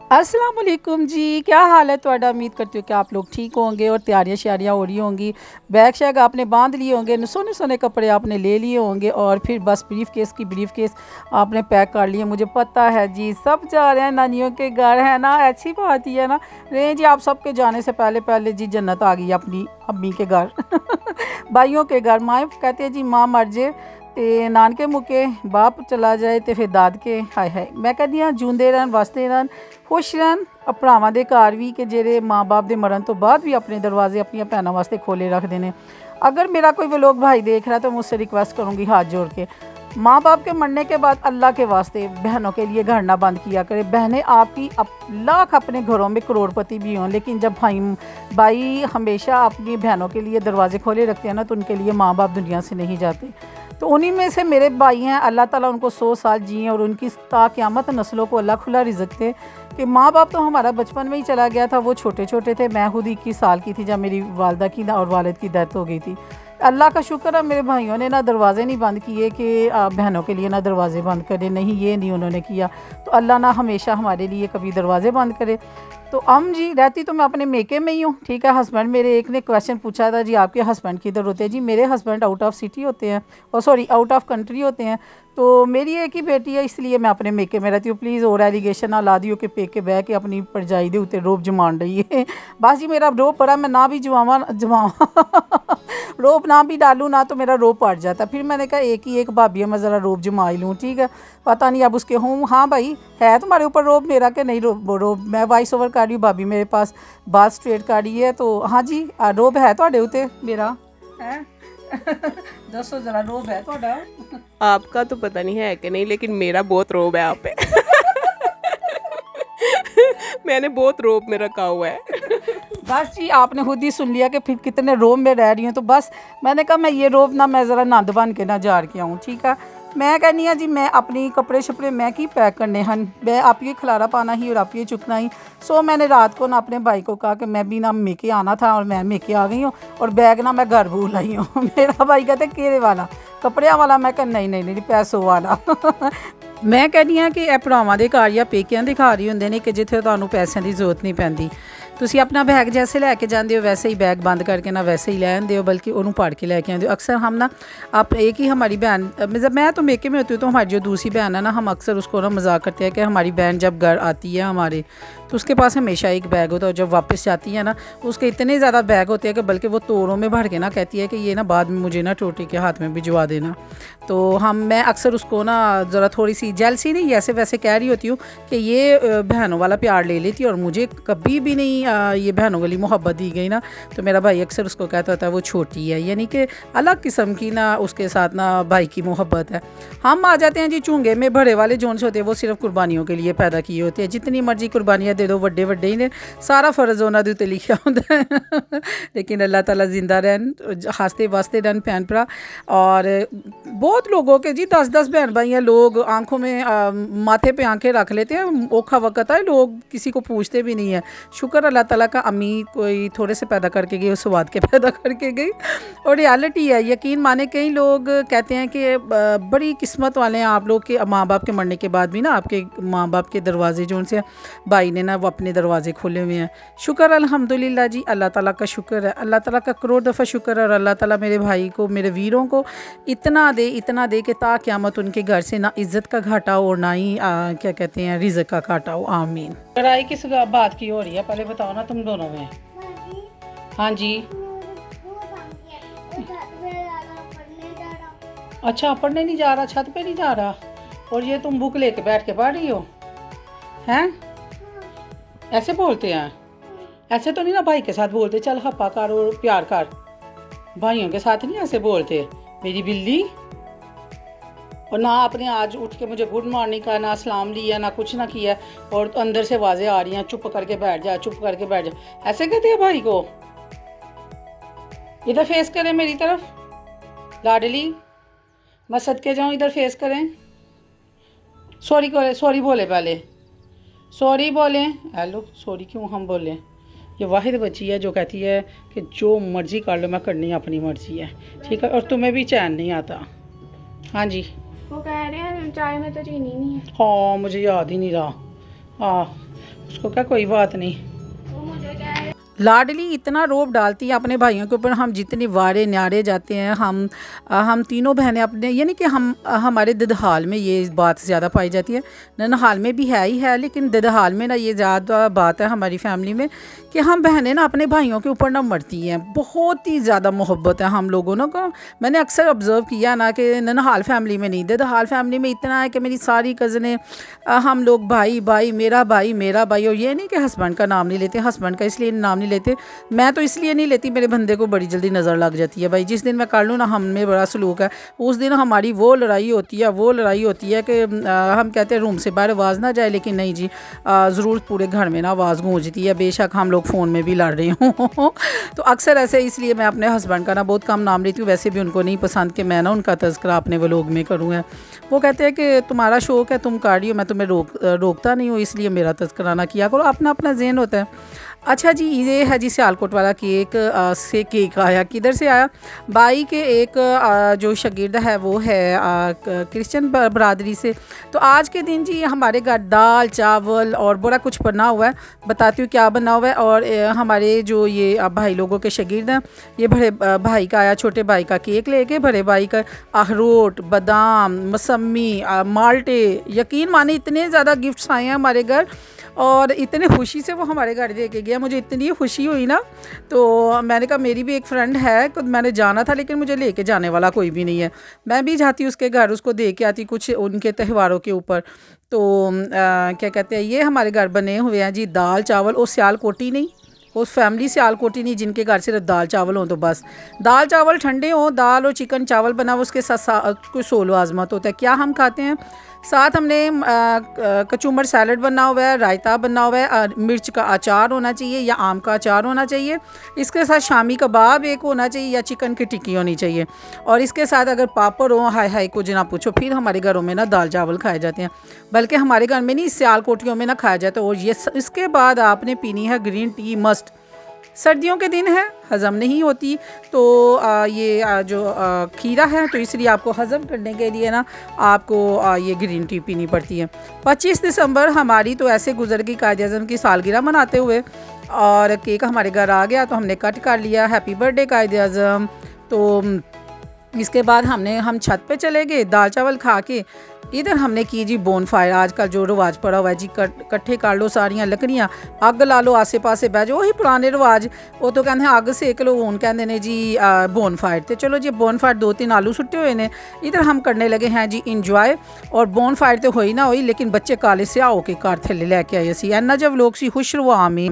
अस्सलाम वालेकुम जी, क्या हाल है ਤੁਹਾਡਾ। उम्मीद करती हूँ कि आप लोग ठीक होंगे और तैयारियां शारियाँ हो रही होंगी। बैग शैग आपने बांध लिए होंगे, सोने सोने कपड़े आपने ले लिए होंगे और फिर बस ब्रीफ केस आपने पैक कर लिए। मुझे पता है जी, सब जा रहे हैं नानियों के घर, है ना। अच्छी बात ही है ना। नहीं जी, आप सबके जाने से पहले पहले जी जन्नत आ गई अपनी अम्मी के घर भाइयों के घर। माँ कहते हैं जी माँ मर जाए ਤੇ ਨਾਨਕੇ ਮੁੱਕੇ ਬਾਪ ਚਲਾ ਜਾਏ ਤੇ ਫਿਰ ਦਾਦਕੇ ਹਾਏ ਹਾਏ। ਮੈਂ ਕਹਿੰਦੀ ਹਾਂ ਜੂੰਦੇ ਰਹਿਣ, ਵਸਦੇ ਰਹਿਣ, ਖੁਸ਼ ਰਹਿਣ ਭਰਾਵਾਂ ਦੇ ਘਰ ਵੀ, ਕਿ ਜਿਹੜੇ ਮਾਂ-ਬਾਪ ਦੇ ਮਰਨ ਤੋਂ ਬਾਅਦ ਵੀ ਆਪਣੇ ਦਰਵਾਜ਼ੇ ਆਪਣੀਆਂ ਭੈਣਾਂ ਵਾਸਤੇ ਖੋਲੇ ਰੱਖਦੇ ਨੇ। अगर मेरा कोई व्लॉग भाई देख रहा है तो मुझसे रिक्वेस्ट करूँगी हाथ जोड़ के, माँ बाप के मरने के बाद अल्लाह के वास्ते बहनों के लिए घर ना बंद किया करे। बहनें आपकी लाख अपने घरों में करोड़पति भी हों, लेकिन जब भाई हमेशा अपनी बहनों के लिए दरवाज़े खोले रखते हैं ना, तो उनके लिए माँ बाप दुनिया से नहीं जाते। तो उन्हीं में से मेरे भाई हैं, अल्लाह ताला उनको 100 साल जिए और उनकी क़यामत नस्लों को अल्लाह खुला रिज़्क़ दे। कि माँ बाप तो हमारा बचपन में ही चला गया था, वो छोटे छोटे थे। मैं खुद 21 साल की थी जब मेरी वालदा की और वालिद की डेथ हो गई थी। अल्लाह का शुक्र है मेरे भाइयों ने ना दरवाज़े नहीं बंद किए कि बहनों के लिए ना दरवाज़े बंद करें, नहीं ये नहीं उन्होंने किया। तो अल्लाह ना हमेशा हमारे लिए कभी दरवाज़े बंद करे। तो जी रहती तो मैं अपने मेके में ही हूँ, ठीक है। हस्बैंड मेरे एक ने क्वेश्चन पूछा था जी आपके हस्बैंड किधर होते हैं। जी मेरे हस्बैंड आउट ऑफ सिटी होते हैं, और सॉरी आउट ऑफ कंट्री होते हैं। तो मेरी एक ही बेटी है, इसलिए मैं अपने मेके में रहती हूँ। प्लीज़ और एलिगेशन ना ला दियो कि पेके बह के अपनी भरजाई दे उत्ते रोब जमान रही है बस जी मेरा रोब पड़ा, मैं ना भी जमावा रोब ना भी डालूँ ना, तो मेरा रोब पड़ जाता। फिर मैंने कहा एक ही एक भाभी है, मैं ज़रा रोब जमा ही लूँ, ठीक है। पता नहीं अब उसके हूँ। हाँ भाई है तुम्हारे ऊपर रोब, मेरा के नहीं रोब मैं वॉइस ओवर कर रही हूँ। भाभी मेरे पास बात स्ट्रेट कर रही है, तो हाँ जी रोब है थोड़े उत्ते मेरा है दसो जरा रोब है थोड़ा। आपका तो पता नहीं है कि नहीं, लेकिन मेरा बहुत रोब है आप पे मैंने बहुत रोब में रखा हुआ है बस जी आपने खुद ही सुन लिया कि फिर कितने रोब में रह रही हूँ। तो बस मैंने कहा मैं ये रोब ना, मैं ज़रा नंद बन के ना जार के आऊँ, ठीक है। मैं कहनी हाँ जी, मैं अपनी कपड़े शपड़े मैं की पैक करने हैं, मैं आप ये खलारा पाना ही और आप ये चुकना ही। सो मैंने रात को ना अपने भाई को कहा कि मैं भी ना मेके आना था, और मैं मेके आ गई हूँ और बैग ना मैं घर भूल आई हूँ मेरा भाई कहते केरे वाला कपड़े वाला, मैं कहा नहीं नहीं नहीं पैसों वाला मैं कहनी हाँ कि ਇਹ ਭਰਾਵਾਂ ਦੇ ਘਰ ਜਾਂ ਪੇਕਿਆਂ ਦੇ ਘਰ ਹੀ ਹੁੰਦੇ ਨੇ ਕਿ ਜਿੱਥੇ ਤੁਹਾਨੂੰ ਪੈਸਿਆਂ ਦੀ ਜ਼ਰੂਰਤ ਨਹੀਂ ਪੈਂਦੀ। ਤੁਸੀਂ ਆਪਣਾ बैग जैसे लैके जाते हो वैसे ही बैग बंद करके ना वैसे ही ले आते हो, बल्कि उन्होंने पढ़ के लैके आते हो। अक्सर हम ना आप एक ही हमारी बहन, मतलब मैं तो मेके में होती हूँ, तो हमारी जो दूसरी बहन है ना, हम अक्सर उसको ना मजाक करते हैं कि हमारी बहन जब घर आती है हमारे, तो उसके पास हमेशा एक बैग होता है, और जब वापस जाती है ना उसके इतने ज़्यादा बैग होते हैं कि बल्कि वो तोड़ों में भर के ना कहती है कि ये ना बाद में मुझे ना टोटी के हाथ में भिजवा देना। तो मैं अक्सर उसको ना ज़रा थोड़ी सी जेलसी नहीं ऐसे वैसे कह रही होती हूँ कि ये बहनों वाला प्यार ले लेती है और मुझे कभी भी नहीं ये बहनों वाली मोहब्बत दी गई ना। तो मेरा भाई अक्सर उसको कहता होता है वो छोटी है, यानी कि अलग किस्म की ना उसके साथ ना भाई की मोहब्बत है। हम आ जाते हैं जी चूंगे में भरे वाले जोन से होते हैं, वो सिर्फ कुर्बानियों के लिए पैदा किए होते हैं। जितनी मर्जी कुर्बानियाँ दे दो, वड्डे वड्डे ही ने सारा फ़र्ज़ उन्होंने दे उत्ते लिखा होता है लेकिन अल्लाह ताला जिंदा रहन, हंसते वसते रहन भैन भरा। और बहुत लोगों के जी 10-10 बहन भाई हैं, लोग आंखों में माथे पे आंखें रख लेते हैं, औखा वक्त है, लोग किसी को पूछते भी नहीं है। शुक्र अल्लाह ताला का, अम्मी कोई थोड़े से पैदा करके गई, स्वाद के पैदा करके गई। और रियलिटी है, यकीन माने कई लोग कहते हैं कि बड़ी किस्मत वाले हैं आप लोग के माँ बाप के मरने के बाद भी ना आपके माँ बाप के दरवाजे जो उनसे भाई ने ना वो अपने दरवाजे खोले हुए हैं। शुक्र अल्हम्दुलिल्लाह जी, अल्लाह ताला का शुक्र है, अल्लाह ताला का करोड़ दफ़ा शुक्र है। और अल्लाह ताला मेरे भाई को, मेरे वीरों को इतना दे कि ता क़यामत उनके घर से ना इज़्ज़त का घाटा हो और ना ही क्या कहते हैं रिज़्क़ का घाटा हो, आमीन। लड़ाई किस बात की हो रही है पहले बताओ ना तुम दोनों में। हाँ जी अच्छा पढ़ने नहीं जा रहा, छत पे नहीं जा रहा, और ये तुम बुक लेके बैठ के पढ़ रही हो हैं? ऐसे बोलते हैं? ऐसे तो नहीं ना भाई के साथ बोलते, चल हप्पा कर और प्यार कर, भाइयों के साथ नहीं ऐसे बोलते मेरी बिल्ली। और ना आपने आज उठ के मुझे गुड मॉर्निंग का ना सलाम लिया ना कुछ ना किया, और अंदर से आवाज़ें आ रही हैं चुप करके बैठ जा, चुप करके बैठ जा, ऐसे कहते हैं भाई को। इधर फेस करें मेरी तरफ लाडली, मैं सदके जाऊँ, इधर फेस करें। सॉरी बोले पहले, सॉरी बोलें। हेलो सॉरी क्यों हम बोलें? ये वाहिद बच्ची है जो कहती है कि जो मर्ज़ी कर लो, मैं करनी अपनी मर्ज़ी है, ठीक है, और तुम्हें भी चैन नहीं आता। हाँ जी वो कह रहे हैं चाय में तो चीनी नहीं है। हाँ मुझे याद ही नहीं रहा। हाँ उसको क्या कोई बात नहीं। लाडली इतना रोब डालती है अपने भाइयों के ऊपर। हम जितने वारे न्यारे जाते हैं, हम तीनों बहनें अपने, यानी कि हमारे ददहाल में ये बात ज़्यादा पाई जाती है। ननहाल में भी है ही है, लेकिन ददहाल में ना ये ज़्यादा बात है हमारी फैमिली में कि हम बहनें ना अपने भाइयों के ऊपर ना मरती हैं। बहुत ही ज़्यादा मोहब्बत है हम लोगों ना को। मैंने अक्सर ऑब्ज़र्व किया ना कि ननहाल फैमिली में नहीं, ददहाल फैमिली में इतना है कि मेरी सारी कज़नें, हम लोग भाई भाई, मेरा भाई। और ये नहीं कि हस्बैंड का नाम नहीं लेते, हस्बैंड का इसलिए नाम नहीं लेते, मैं तो इसलिए नहीं लेती, मेरे बंदे को बड़ी जल्दी नज़र लग जाती है भाई। जिस दिन मैं कर लूँ ना, हम में बड़ा सलूक है, उस दिन हमारी वो लड़ाई होती है कि हम कहते हैं रूम से बाहर आवाज़ ना जाए, लेकिन नहीं जी, ज़रूर पूरे घर में ना आवाज़ गूंजती है, बेशक हम लोग फ़ोन में भी लड़ रहे हों। तो अक्सर ऐसे, इसलिए मैं अपने हस्बैंड का ना बहुत कम नाम लेती हूँ। वैसे भी उनको नहीं पसंद कि मैं ना उनका तज़किरा अपने व्लॉग में करूँ है। वो कहते हैं कि तुम्हारा शौक़ है, तुम कर रही हो, मैं तुम्हें रोकता नहीं हूँ, इसलिए मेरा तज़किरा ना किया करो। अपना अपना ज़हन होता है। अच्छा जी, ये है जी सियालकोट वाला केक से केक आया, किधर से आया? भाई के एक जो शागिर्द है वो है क्रिश्चियन बरादरी से। तो आज के दिन जी हमारे घर दाल चावल और बड़ा कुछ बना हुआ है, बताती हूँ क्या बना हुआ है। और हमारे जो ये भाई लोगों के शागिर्द हैं, ये बड़े भाई का आया, छोटे भाई का केक लेके, बड़े भाई का अखरोट, बादाम, मौसमी, माल्टे, यकीन माने इतने ज़्यादा गिफ्ट्स आए हैं हमारे घर, और इतने खुशी से वो हमारे घर दे के गया। मुझे इतनी खुशी हुई ना, तो मैंने कहा मेरी भी एक फ्रेंड है, तो मैंने जाना था, लेकिन मुझे लेके जाने वाला कोई भी नहीं है। मैं भी जाती उसके घर, उसको दे के आती कुछ उनके त्योहारों के ऊपर। तो क्या कहते हैं, ये हमारे घर बने हुए हैं जी दाल चावल। और सियालकोटी नहीं, उस फैमिली सियालकोटी नहीं जिनके घर सिर्फ दाल चावल हों, तो बस दाल चावल ठंडे हों, दाल और चिकन चावल बना हुआ, उसके साथ कोई सोलो आजमत होता है। क्या हम खाते हैं साथ, हमने कचूमर सैलड बना हुआ है, रायता बना हुआ है, मिर्च का अचार होना चाहिए या आम का अचार होना चाहिए, इसके साथ शामी कबाब एक होना चाहिए या चिकन की टिक्की होनी चाहिए, और इसके साथ अगर पापड़ हो, हाय हाय कुछ ना पूछो। फिर हमारे घरों में ना दाल चावल खाए जाते हैं, बल्कि हमारे घर में नहीं, सियालकोटियों में ना खाया जाता है। और ये इसके बाद आपने पीनी है ग्रीन टी, मस्ट। सर्दियों के दिन है, हज़म नहीं होती, तो ये जो खीरा है, तो इसलिए आपको हज़म करने के लिए ना आपको ये ग्रीन टी पीनी पड़ती है। 25 दिसंबर हमारी तो ऐसे गुजर गई कायद-ए-आज़म की सालगिरह मनाते हुए, और केक हमारे घर आ गया, तो हमने कट कर लिया, हैप्पी बर्थडे कायद-ए-आज़म। तो इसके बाद हम छत पे चले गए, दाल चावल खा के इधर हमने की जी बोन फायर। आजकल जो रिवाज पड़ा हुआ है जी, कट्ठे कर लो सारियां लकड़ियाँ, अग ला लो, आसे पासे बह जाओ, वही पुराने रिवाज। वो तो कहते हैं अग सेक लो, हूँ कहते हैं जी बोन फायर। तो चलो जी बोन फायर 2-3 आलू सुट्टे हुए ने, इधर हम करने लगे हैं जी इंजॉय। और बोन फायर तो हुई ना हुई, लेकिन बच्चे काले स्याह होके घर थल्ले लैके आए। असी इन्ना जब लोग सी खुश रहो आमी।